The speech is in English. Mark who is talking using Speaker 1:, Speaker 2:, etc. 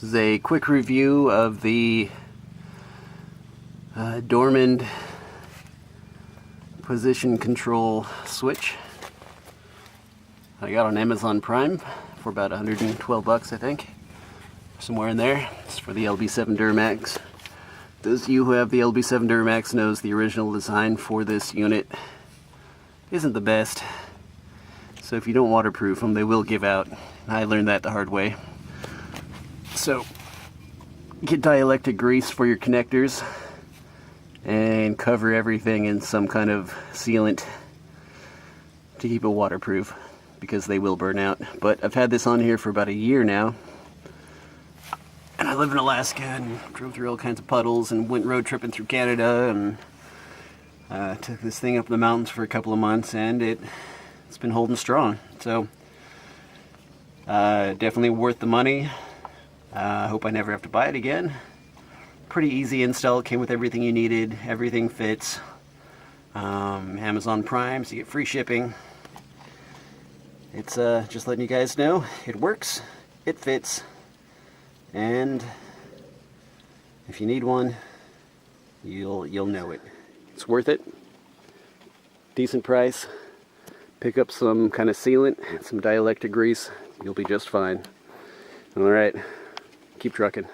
Speaker 1: This is a quick review of the dormant position control switch I got on Amazon Prime for about 112 bucks, I think, somewhere in there. It's for the LB7 Duramax. Those of you who have the LB7 Duramax knows the original design for this unit isn't the best. So if you don't waterproof them, they will give out. I learned that the hard way. So get dielectric grease for your connectors and cover everything in some kind of sealant to keep it waterproof, because they will burn out. But I've had this on here for about a year now, and I live in Alaska and drove through all kinds of puddles and went road tripping through Canada and took this thing up the mountains for a couple of months, and it's been holding strong. So definitely worth the money. I hope I never have to buy it again. Pretty easy install. It came with everything you needed. Everything fits. Amazon Prime, so you get free shipping. It's just letting you guys know it works, it fits, and if you need one, you'll know it. It's worth it. Decent price. Pick up some kind of sealant, some dielectric grease. You'll be just fine. All right, keep trucking.